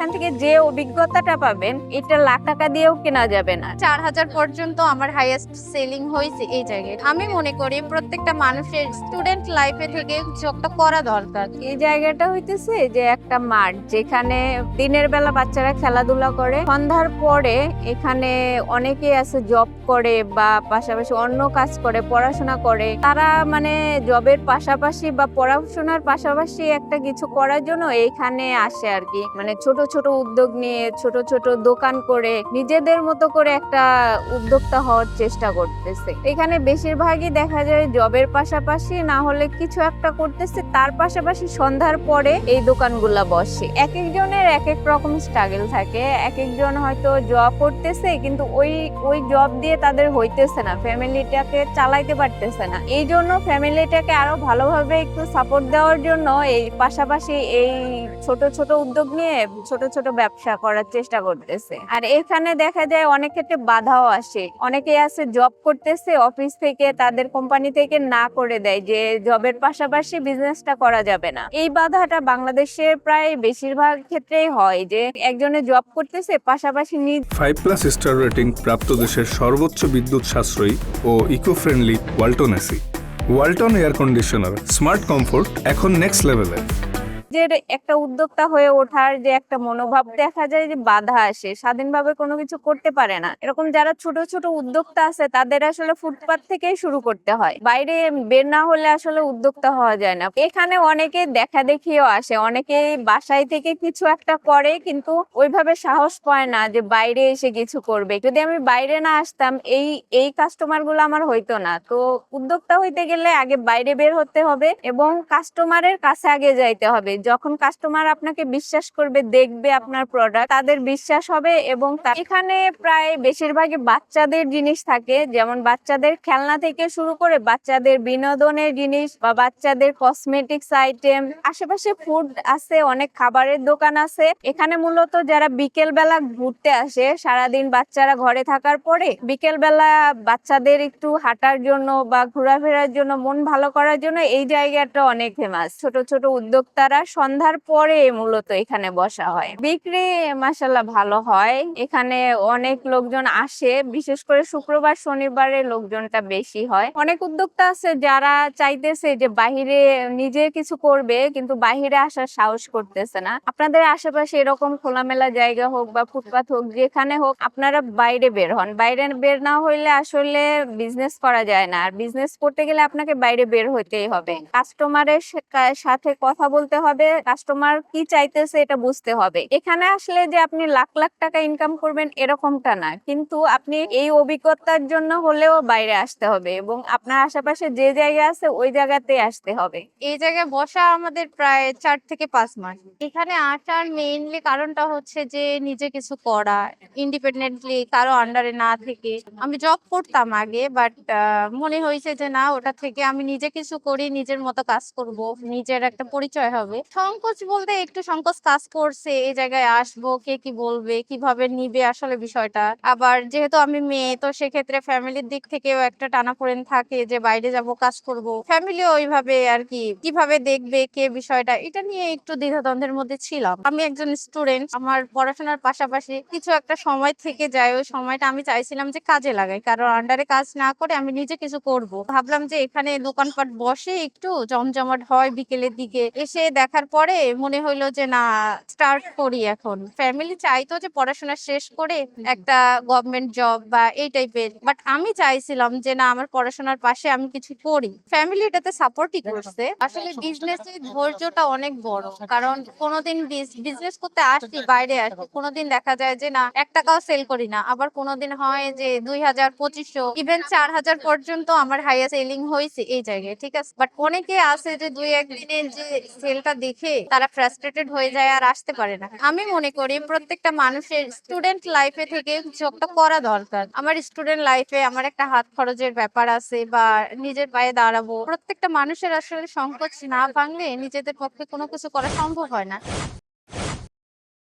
এখান থেকে যে অভিজ্ঞতাটা পাবেন এটা লাখ টাকা দিয়েও কেনা যাবে না। 4000 পর্যন্ত আমার হাইয়েস্ট সেলিং হয়েছে এই জায়গায়। আমি মনে করি প্রত্যেকটা মানুষের স্টুডেন্ট লাইফে থেকে কিছু একটা করা দরকার। এই জায়গাটা হইতেছে যে একটা মাঠ, যেখানে দিনের বেলা বাচ্চারা খেলাধুলা করে, সন্ধ্যার পরে এখানে অনেকে আছে জব করে বা পাশাপাশি অন্য কাজ করে, পড়াশোনা করে। তারা মানে জবের পাশাপাশি বা পড়াশোনার পাশাপাশি একটা কিছু করার জন্য এইখানে আসে আর কি। মানে ছোট ছোট উদ্যোগ নিয়ে ছোট ছোট দোকান করে নিজেদের মতো করে একটা উদ্যোক্তা হওয়ার চেষ্টা করতেছে। এখানে বেশিরভাগই দেখা যায় জবের পাশাপাশি না হলে কিছু একটা করতেছে, তার পাশাপাশি সন্ধ্যার পরে এই দোকানগুলা বসে। এক একজনের এক এক রকম স্ট্রাগল থাকে। এক একজন হয়তো জব করতেছে কিন্তু ওই জব দিয়ে তাদের হইতেছে না, ফ্যামিলিটাকে চালাইতে পারতেছে না। এই জন্য ফ্যামিলিটাকে আরো ভালোভাবে একটু সাপোর্ট দেওয়ার জন্য এই পাশাপাশি এই ছোট ছোট উদ্যোগ নিয়ে ছোট ছোট ব্যবসা করার চেষ্টা করতেছে। আর এখানে দেখা যায় অনেক ক্ষেত্রে বাধাও আসে। অনেকে আছে জব করতেছে অফিস থেকে, তাদের কোম্পানি থেকে না করে দেয় যে জবের পাশাপাশি বিজনেসটা করা যাবে না। এই বাধাটা বাংলাদেশের প্রায় বেশিরভাগ ক্ষেত্রেই হয় যে একজনে জব করতেছে পাশাপাশি 5+ স্টার রেটিং প্রাপ্ত দেশের সর্বোচ্চ বিদ্যুৎ সাশ্রয়ী ও eco friendly Walton AC. Walton air conditioner, smart comfort এখন নেক্সট লেভেলে। যে একটা উদ্যোক্তা হয়ে ওঠার যে একটা মনোভাব দেখা যায় যে বাধা আসে, স্বাধীনভাবে কোনো কিছু করতে পারে না। এরকম যারা ছোট ছোট উদ্যোক্তা আছে তাদের আসলে ফুটপাত থেকেই শুরু করতে হয়, বাইরে বের না হলে আসলে উদ্যোক্তা হওয়া যায় না। এখানে অনেকে দেখা দেখিও আসে, অনেকে বাসায় থেকে কিছু একটা করে কিন্তু ওইভাবে সাহস পায় না যে বাইরে এসে কিছু করবে। যদি আমি বাইরে না আসতাম এই কাস্টমার গুলো আমার হইতো না। তো উদ্যোক্তা হইতে গেলে আগে বাইরে বের হতে হবে এবং কাস্টমারের কাছে আগে যাইতে হবে। যখন কাস্টমার আপনাকে বিশ্বাস করবে, দেখবে আপনার প্রোডাক্ট, তাদের বিশ্বাস হবে। এবং এখানে প্রায় বেশিরভাগই বাচ্চাদের জিনিস থাকে, যেমন বাচ্চাদের খেলনা থেকে শুরু করে বাচ্চাদের বিনোদনের জিনিস বা বাচ্চাদের কসমেটিক্স আইটেম। আশেপাশে ফুড আছে, অনেক খাবারের দোকান আছে। এখানে মূলত যারা বিকেল বেলা ঘুরতে আসে, সারাদিন বাচ্চারা ঘরে থাকার পরে বিকেল বেলা বাচ্চাদের একটু হাঁটার জন্য বা ঘোরাফেরার জন্য, মন ভালো করার জন্য এই জায়গাটা অনেক ফেমাস। ছোট ছোট উদ্যোক্তারা সন্ধ্যার পরে মূলত এখানে বসা হয়। বিক্রি মাশাআল্লাহ ভালো হয়। এখানে অনেক লোকজন আসে, বিশেষ করে শুক্রবার শনিবারে লোকজনটা বেশি হয়। অনেক উদ্যোক্তা আছে যারা চাইতেছে যে বাহিরে নিজে কিছু করবে কিন্তু বাহিরে আসার সাহস করতেছে না। আপনাদের আশেপাশে এরকম খোলামেলা জায়গা হোক বা ফুটপাত হোক, যেখানে হোক, আপনারা বাইরে বের হন। বাইরে বের না হইলে আসলে বিজনেস করা যায় না। আর বিজনেস করতে গেলে আপনাকে বাইরে বের হইতেই হবে, কাস্টমারের সাথে কথা বলতে হবে, কাস্টমার কি চাইতেছে এটা বুঝতে হবে। এখানে আসলে যে আপনি লাখ লাখ টাকা ইনকাম করবেন এরকমটা না, কিন্তু আপনি এই অভিজ্ঞতার জন্য হলেও বাইরে আসতে হবে এবং আপনার আশেপাশে যে জায়গা আছে ওই জায়গাতেই আসতে হবে। এই জায়গায় বসা আমাদের প্রায় 4 থেকে 5 মাস। এখানে আসার মেইনলি কারণটা হচ্ছে যে নিজে কিছু করা, ইন্ডিপেন্ডেন্টলি কারো আন্ডারে না থেকে। আমি জব করতাম আগে, বাট মনে হয়েছে যে না, ওটা থেকে আমি নিজে কিছু করি, নিজের মতো কাজ করব, নিজের একটা পরিচয় হবে। সংকোচ বলতে একটু সংকোচ কাজ করছে, এই জায়গায় আসবো, কে কি বলবে, কিভাবে নিবে আসলে বিষয়টা। আবার যেহেতু আমি মেয়ে, তো সেক্ষেত্রে ফ্যামিলির দিক থেকেও একটা টানাপোড়েন থাকে যে বাইরে যাব, কাজ করব। ফ্যামিলিও ওইভাবে আর কি, কিভাবে দেখবে কে, বিষয়টা এটা নিয়ে একটু দ্বিধাদ্বন্দ্বের মধ্যে ছিলাম। আমি একজন স্টুডেন্ট, আমার পড়াশোনার পাশাপাশি কিছু একটা সময় থেকে যায়, ওই সময়টা আমি চাইছিলাম যে কাজে লাগাই, কারণ আন্ডারে কাজ না করে আমি নিজে কিছু করব। ভাবলাম যে এখানে দোকানপাট বসে একটু জমজমাট হয় বিকেলের দিকে, এসে দেখার পরে মনে হইলো যে না, স্টার্ট করি। এখন ফ্যামিলি চাইতো যে পড়াশোনা শেষ করে একটা গভর্নমেন্ট জব বা এই টাইপের, বাট আমি চাইছিলাম যে না, আমার পড়াশোনার পাশে আমি কিছু করি। ফ্যামিলি এটাতে সাপোর্টই করছে। আসলে বিজনেসের ধৈর্যটা অনেক বড়, কারণ কোনোদিন বিজনেস করতে আসি, বাইরে আসি, কোনোদিন দেখা যায় যে না 1 টাকাও সেল করি না। আবার কোনোদিন হয় যে 2000, 2500, ইভেন 4000 পর্যন্ত আমার হাইয়েস্ট সেলিং হয়েছে এই জায়গায়, ঠিক আছে। বাট অনেকে আছে যে 2-1 দিনের যে সেলটা দেখে তারা ফ্রাস্ট্রেটেড হয়ে যায় আর আসতে পারে না। আমি মনে করি প্রত্যেকটা মানুষের স্টুডেন্ট লাইফে থেকে কিছু একটা করা দরকার। আমার স্টুডেন্ট লাইফে আমার একটা হাত খরচের ব্যাপার আছে, বা নিজের পায়ে দাঁড়াবো। প্রত্যেকটা মানুষের আসলে সংকোচ না ভাঙলে নিজেদের পক্ষে কোনো কিছু করা সম্ভব হয় না।